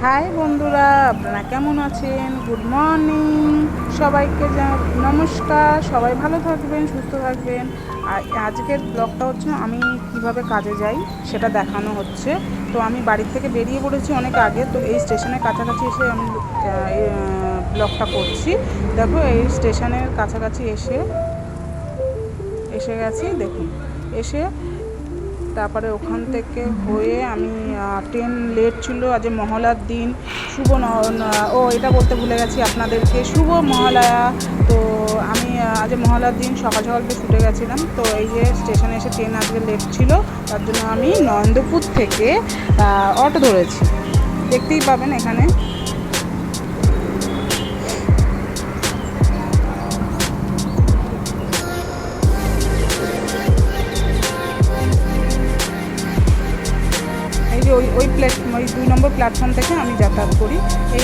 High বন্ধুরা, আপনারা কেমন আছেন? গুড মর্নিং সবাইকে, নমস্কার। সবাই ভালো থাকবেন, সুস্থ থাকবেন। আর আজকের ব্লগটা হচ্ছে আমি কিভাবে কাজে যাই সেটা দেখানো হচ্ছে। তো আমি বাড়ি থেকে বেরিয়ে পড়েছি অনেক আগে, তো এই স্টেশনের কাছাকাছি এসে আমি ব্লগটা করছি। দেখো, এই স্টেশনের কাছাকাছি এসে গেছি, দেখুন। এসে তারপরে ওখান থেকে হয়ে আমি ট্রেন লেট ছিল, আজ মহালয়ার দিন। এটা বলতে ভুলে গেছি আপনাদেরকে, শুভ মহালয়া। তো আমি আজ মহালয়ার দিন সকাল সকাল ছুটে গেছিলাম। তো এই যে স্টেশনে এসে ট্রেন আজকে লেট ছিল, তার জন্য আমি নন্দপুর থেকে অটো ধরেছি, দেখতেই পাবেন এখানে। ওই 2 নম্বর প্ল্যাটফর্ম থেকে আমি যাতায়াত করি। এই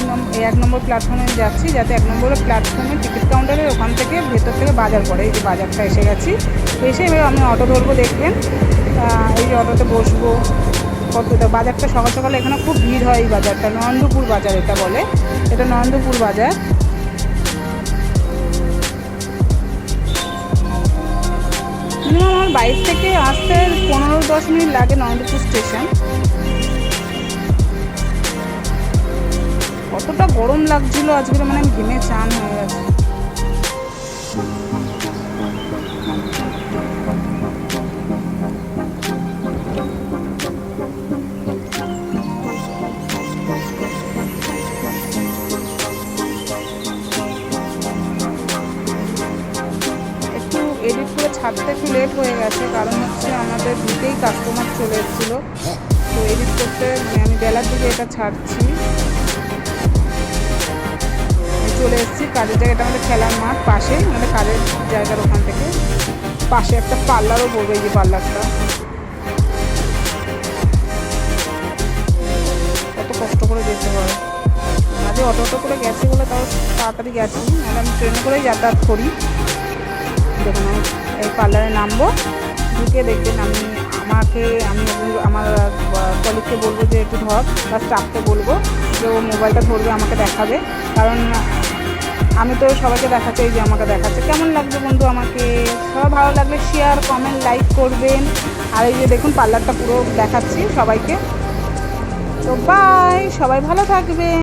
1 নম্বর প্ল্যাটফর্মে যাচ্ছি, যাতে 1 নম্বর প্ল্যাটফর্মে টিকিট কাউন্টারের ওখান থেকে ভেতর থেকে বাজার পড়ে। এই যে বাজারটা এসে গেছি, এসে এবার আমি অটো ধরবো, দেখবেন। এই যে অটোতে বসবো। বাজারটা সকাল সকালে এখানে খুব ভিড় হয়। এই বাজারটা নন্দপুর বাজার এটা বলে, এটা নন্দপুর বাজার। মিনিমাম আমার বাইক থেকে আসতে 15-10 মিনিট লাগে নন্দপুর স্টেশন। কতটা গরম লাগছিল আজকে, মানে আমি ঘেমে চান হয়ে গেছে। একটু এডিট করে ছাড়তে একটু লেট হয়ে গেছে, কারণ হচ্ছে আমাদের দুটেই কাস্টমার চলে এসেছিলো। তো এডিট করতে আমি বেলার দিকে এটা ছাড়ছি। চলে এসেছি কাজের জায়গাটা, আমাদের খেলার মাঠ পাশে, আমাদের কাজের জায়গার ওখান থেকে পাশে একটা পার্লারও বলবো। এই যে পার্লারটা কত কষ্ট করে যেতে হয়। আজকে অটো করে গেছি বলে তাও তাড়াতাড়ি গেছি, নাহলে আমি ট্রেনে করেই যাতায়াত করি। দেখুন, আমি এই পার্লারে নামবো, ঢুকে দেখবেন আমি আমার কলিগকে বলবো যে একটু ধর, বা স্টাফকে বলবো যে ও মোবাইলটা ধরবে, আমাকে দেখাবে। কারণ আমি তো সবাইকে দেখাচ্ছি, এই যে আমাকে দেখাচ্ছে। কেমন লাগবে বন্ধু আমাকে? সবাই ভালো লাগলে শেয়ার, কমেন্ট, লাইক করবেন। আর এই যে দেখুন পার্লারটা পুরো দেখাচ্ছি সবাইকে। তো বাই, সবাই ভালো থাকবেন।